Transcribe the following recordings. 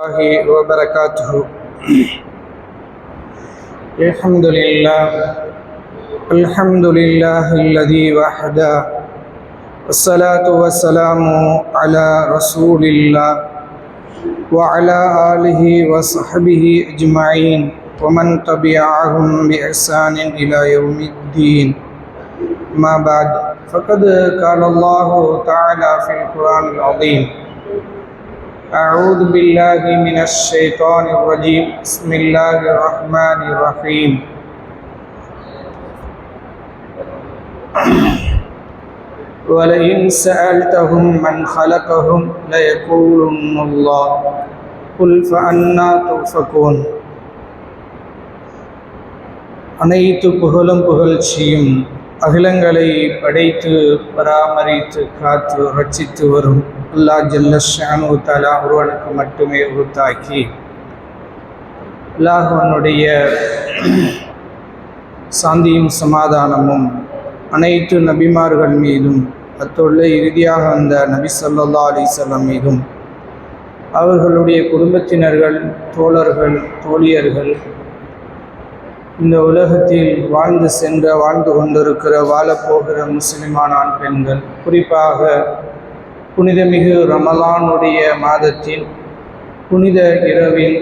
الله وبركاته. الحمد لله الذي وحده، والصلاة والسلام على رسول الله وعلى آله وصحبه أجمعين ومن تبعهم بإحسان إلى يوم الدين. ما بعد، فقد قال الله تعالى في القرآن العظيم: أعوذ بالله من الشيطان الرجيم. بسم الله الرحمن الرحيم. ولئن سألتهم من خلقهم ليقولن الله قل فأنى تؤفكون. அனைத்து புகழும் புகழ்ச்சியும் அகிலங்களை படைத்து பராமரித்து காத்து ரட்சித்து வரும் அல்லாஹ் ஜல்ல ஷானு தஆலா ஒருவனுக்கு மட்டுமே உரித்தாக்கி, அல்லாஹ்வுடைய சாந்தியும் சமாதானமும் அனைத்து நபிமார்கள் மீதும், அத்தோடு இறுதியாக வந்த நபி ஸல்லல்லாஹு அலைஹி வஸல்லம் மீதும், அவர்களுடைய குடும்பத்தினர்கள், தோழர்கள், தோழியர்கள், இந்த உலகத்தில் வாழ்ந்து கொண்டிருக்கிற வாழப்போகிற முஸ்லிமான ஆண் பெண்கள், குறிப்பாக புனிதமிகு ரமலானுடைய மாதத்தில் புனித இரவில்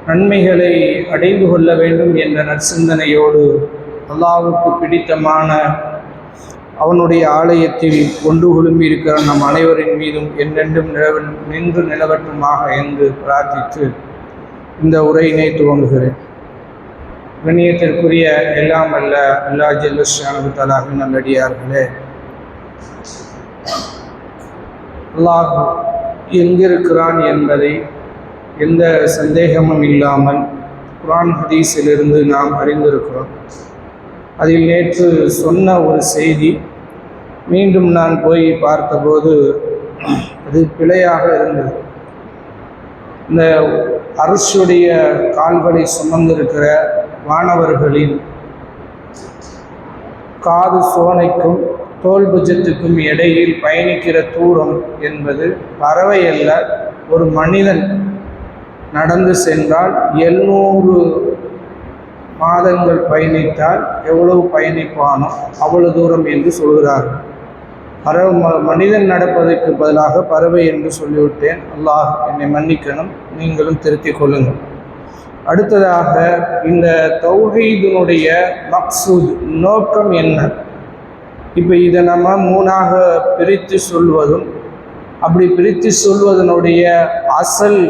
நன்மைகளை அடைந்து கொள்ள வேண்டும் என்ற நற்சிந்தனையோடு அல்லாஹ்வுக்கு பிடித்தமான அவனுடைய ஆலயத்தில் ஒன்று குழும்பி இருக்கிற நம் அனைவரின் மீதும் என்றென்றும் நின்று நிலவட்டுமாக என்று பிரார்த்தித்து இந்த உரையினை துவங்குகிறேன். கண்ணியத்திற்குரிய எல்லாம் அல்ல அல்லாஹ் ஜல்ல ஷானஹு தஆலாவின் நல்லடியார்களே, அல்லாஹ் எங்கிருக்கிறான் என்பதை எந்த சந்தேகமும் இல்லாமல் குர்ஆன் ஹதீஸிலிருந்து நாம் அறிந்திருக்கிறோம். அதில் நேற்று சொன்ன ஒரு செய்தி மீண்டும் நான் போய் பார்த்தபோது அது பிழையாக இருந்தது. இந்த அர்ஷுடைய கால்களை சுமந்திருக்கிற வானவர்களின் காது சோனைக்கும் தோல் புஜத்துக்கும் இடையில் பயணிக்கிற தூரம் என்பது பறவை அல்ல, ஒரு மனிதன் நடந்து சென்றால் 700 மாதங்கள் பயணித்தால் எவ்வளவு பயணிப்பானோ அவ்வளவு தூரம் என்று சொல்கிறார்கள். மனிதன் நடப்பதற்கு பதிலாக பறவை என்று சொல்லிவிட்டேன். அல்லாஹ் என்னை மன்னிக்கணும், நீங்களும் திருத்திக் கொள்ளுங்கள். அடுத்ததாக, இந்த தௌஹீதினுடைய மக்சூத், நோக்கம் என்ன? இப்போ இதை நம்ம 3ஆக பிரித்து சொல்வதும், அப்படி பிரித்து சொல்வதனுடைய அசல்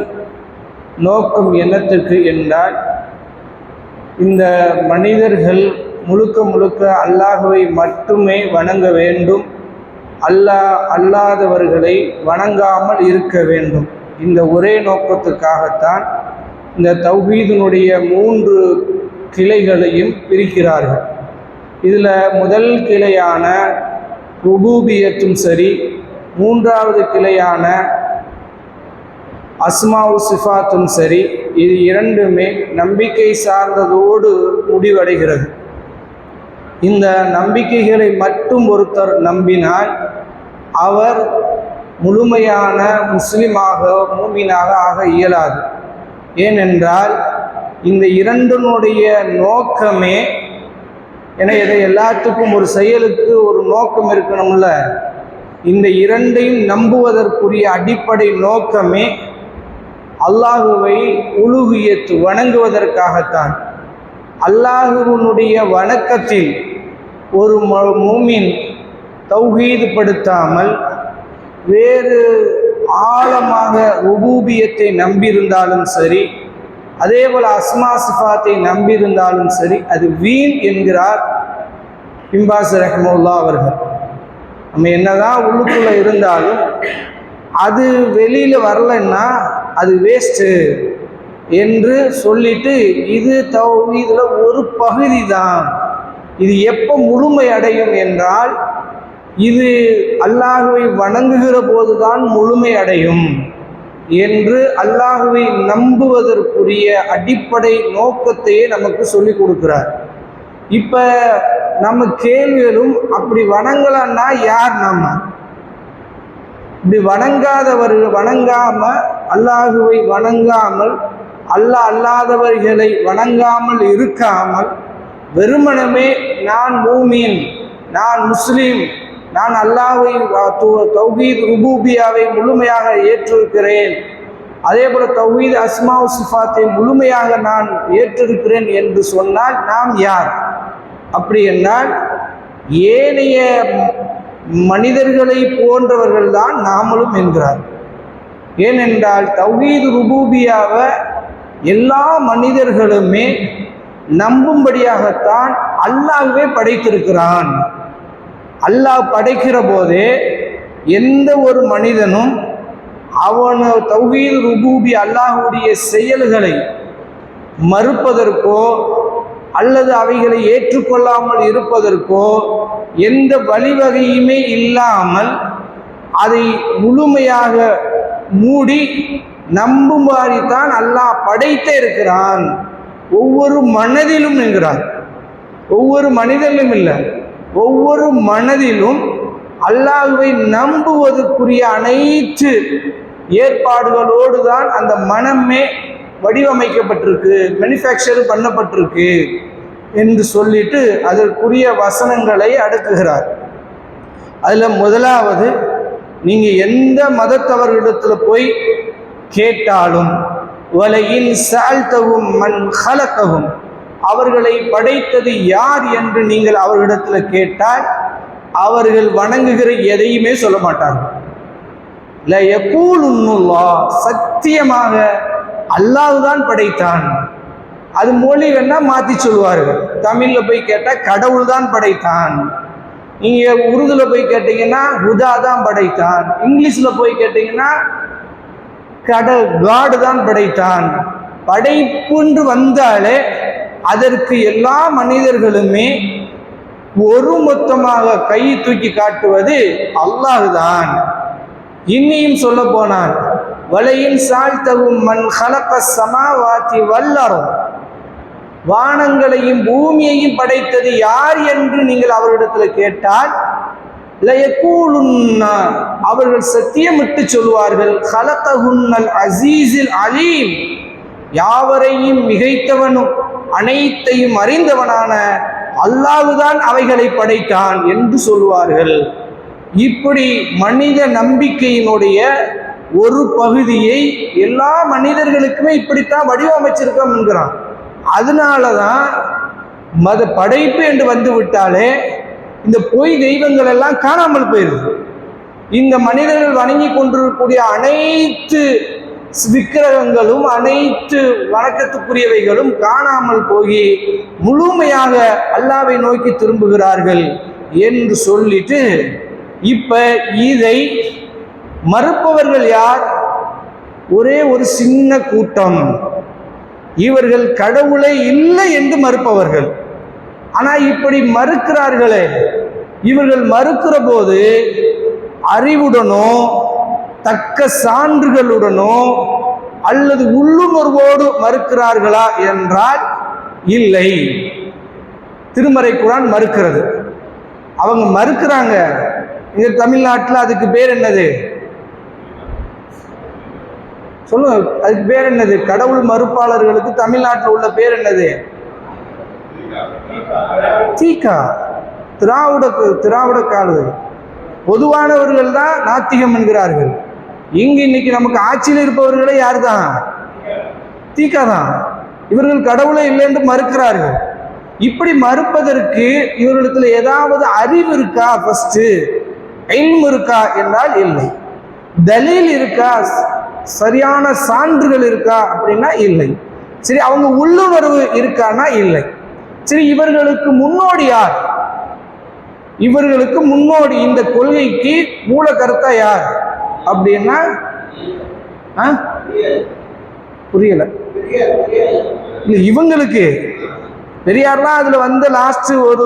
நோக்கம் என்னத்துக்கு என்றால், இந்த மனிதர்கள் முழுக்க அல்லாஹ்வை மட்டுமே வணங்க வேண்டும், அல்லாதவர்களை வணங்காமல் இருக்க வேண்டும். இந்த ஒரே நோக்கத்துக்காகத்தான் இந்த தௌஹீதினுடைய 3 கிளைகளையும் பிரிக்கிறார்கள். இதில் முதல் கிளையான ருபூபியத்தும் சரி, 3வது கிளையான அஸ்மாஉ சிஃபாத்தும் சரி, இது இரண்டுமே நம்பிக்கை சார்ந்ததோடு முடிவடைகிறது. இந்த நம்பிக்கைகளை மட்டும் ஒருத்தர் நம்பினால் அவர் முழுமையான முஸ்லிமாக, மூமினாக ஆக இயலாது. ஏனென்றால் இந்த இரண்டினுடைய நோக்கமே, என இதை எல்லாத்துக்கும் ஒரு செயலுக்கு ஒரு நோக்கம் இருக்கணும்ல, இந்த இரண்டையும் நம்புவதற்குரிய அடிப்படை நோக்கமே அல்லாஹுவை உலுஹியத் வணங்குவதற்காகத்தான். அல்லாஹுவினுடைய வணக்கத்தில் ஒரு மூமின் தௌஹீது படுத்தாமல் வேறு ஆழமாக ருபூபியத்தை நம்பியிருந்தாலும் சரி, அதே போல் அஸ்மா சிஃபாத்தை நம்பியிருந்தாலும் சரி, அது வீண் என்கிறார் இப்னு பாஸ் ரஹ்மத்துல்லாஹ் அவர்கள். நம்ம என்னதான் உள்ளுக்குள்ளே இருந்தாலும் அது வெளியில் வரலைன்னா அது வேஸ்ட்டு என்று சொல்லிட்டு, இது தௌஹீதுல ஒரு பகுதி தான், இது எப்போ முழுமை அடையும் என்றால் இது அல்லாஹுவை வணங்குகிற போதுதான் முழுமை அடையும் என்று அல்லாஹுவை நம்புவதற்குரிய அடிப்படை நோக்கத்தையே நமக்கு சொல்லி கொடுக்கிறார். இப்போ நம்ம கேள்விகளும், அப்படி வணங்கலான்னா யார்? நம்ம இப்படி வணங்காதவர்கள், வணங்காம அல்லாஹுவை வணங்காமல் அல்லாஹ் அல்லாதவர்களை வணங்காமல் இருக்காமல் வெறுமனமே நான் மூமின், நான் முஸ்லீம், நான் அல்லாஹ்வை தௌஹீத் ருபூபியாவை முழுமையாக ஏற்றிருக்கிறேன், அதே போல தௌஹீத் அஸ்மா சிஃபாத்தை முழுமையாக நான் ஏற்றிருக்கிறேன் என்று சொன்னால் நாம் யார்? அப்படி என்றால் ஏனைய மனிதர்களை போன்றவர்கள் தான் நாமளும் என்கிறார். ஏனென்றால் தௌஹீத் ருபூபியாவை எல்லா மனிதர்களுமே நம்பும்படியாகத்தான் அல்லாஹ்வே படைத்திருக்கிறான். அல்லாஹ் படைக்கிற போதே எந்த ஒரு மனிதனும் அவன் தௌஹீத் ருபூபி அல்லாஹ்வுடைய செயல்களை மறுப்பதற்கோ அல்லது அவைகளை ஏற்றுக்கொள்ளாமல் இருப்பதற்கோ எந்த வழிவகையுமே இல்லாமல் அதை முழுமையாக மூடி நம்புமாறி தான் அல்லாஹ் படைத்தே இருக்கிறான். ஒவ்வொரு மனதிலும் என்கிறார், ஒவ்வொரு மனிதனிலும் இல்லை, ஒவ்வொரு மனதிலும் அல்லாஹ்வை நம்புவதற்குரிய அனைத்து ஏற்பாடுகளோடு தான் அந்த மனமே வடிவமைக்கப்பட்டிருக்கு, மேனுஃபேக்சர் பண்ணப்பட்டிருக்கு என்று சொல்லிட்டு அதற்குரிய வசனங்களை அடுக்குகிறார். அதில் முதலாவது, நீங்கள் எந்த மதத்தவர்களிடத்தில் போய் கேட்டாலும் வலையின் சால்தவும் மண் ஹலக்கவும், அவர்களை படைத்தது யார் என்று நீங்கள் அவர்களிடத்தில் கேட்டால் அவர்கள் வணங்குகிற எதையுமே சொல்ல மாட்டார்கள். சத்தியமாக அல்லாஹ்தான் படைத்தான். அது மொழி வேணா மாற்றி சொல்வார்கள். தமிழில் போய் கேட்டால் கடவுள் தான் படைத்தான், நீங்கள் உருதுல போய் கேட்டீங்கன்னா ஹுதா தான் படைத்தான், இங்கிலீஷில் போய் கேட்டீங்கன்னா காடு தான் படைத்தான். படைப்புன்று வந்தாலே அதற்கு எல்லா மனிதர்களுமே ஒரு மொத்தமாக கை தூக்கி காட்டுவது அல்லாஹ்தான். இன்னியும் சொல்ல போனால் வலையின் சால்தவும் மண் ஹலக சமாவாத்தி வல்லரும், வானங்களையும் பூமியையும் படைத்தது யார் என்று நீங்கள் அவரிடத்தில் கேட்டால் அவர்கள் சத்தியமிட்டு சொல்வார்கள், ஹலகஹுன்னல் அசீஸில் அலீம், யாவரையும் மிகைத்தவனும் அனைத்தையும் அறிந்தவனான அல்லாஹ்தான் அவைகளை படைத்தான் என்று சொல்வார்கள். இப்படி மனித நம்பிக்கையினுடைய ஒரு பகுதியை எல்லா மனிதர்களுக்குமே இப்படித்தான் வடிவமைச்சிருக்கோம் என்கிறான். அதனால தான் மத படைப்பு என்று வந்து விட்டாலே இந்த பொய் தெய்வங்கள் எல்லாம் காணாமல் போயிருது. இந்த மனிதர்கள் வணங்கி கொண்டிருக்கக்கூடிய அனைத்து விக்கிரகங்களும் அனைத்து வணக்கத்துக்குரியவைகளும் காணாமல் போய் முழுமையாக அல்லாஹ்வை நோக்கி திரும்புகிறார்கள் என்று சொல்லிட்டு, இப்ப இதை மறுப்பவர்கள் யார்? ஒரே ஒரு சின்ன கூட்டம். இவர்கள் கடவுளை இல்லை என்று மறுப்பவர்கள். ஆனால் இப்படி மறுக்கிறார்களே, இவர்கள் மறுக்கிற போது அறிவுடனோ தக்க சான்றுகளுடனோ அல்லது உள்ளுணர்வோடு மறுக்கிறார்களா என்றால் இல்லை. திருமறை குர்ஆன் மறுக்கிறது. அவங்க மறுக்கிறாங்க. இங்க தமிழ்நாட்டில் அதுக்கு பேர் என்னது சொல்லுங்க, அதுக்கு பேர் என்னது? கடவுள் மறுப்பாளர்களுக்கு தமிழ்நாட்டில் உள்ள பேர் என்னது? தீகா. திராவிட காலு பொதுவானவர்கள் தான் நாத்திகம் என்கிறார்கள். இன்னைக்கு நமக்கு ஆட்சியில் இருப்பவர்களே யார் தான்? தீகா தான். இவர்கள் கடவுளை இல்லை என்று மறுக்கிறார்கள். இப்படி மறுப்பதற்கு இவர்களிடத்தில் ஏதாவது அறிவு இருக்கா? ஃபர்ஸ்ட் இல்ம் இருக்கா என்றால் இல்லை. தலீல் இருக்கா? சரியான சான்றுகள் இருக்கா அப்படின்னா இல்லை. சரி, அவங்க உள்ளுணர்வு இருக்கான்னா இல்லை. சரி, இவர்களுக்கு முன்னோடி யார்? இவர்களுக்கு முன்னோடி இந்த கொள்கைக்கு மூல கருத்தா யார் அப்படின்னா புரியல. இவங்களுக்கு பெரியார்லாம் அதுல லாஸ்ட் ஒரு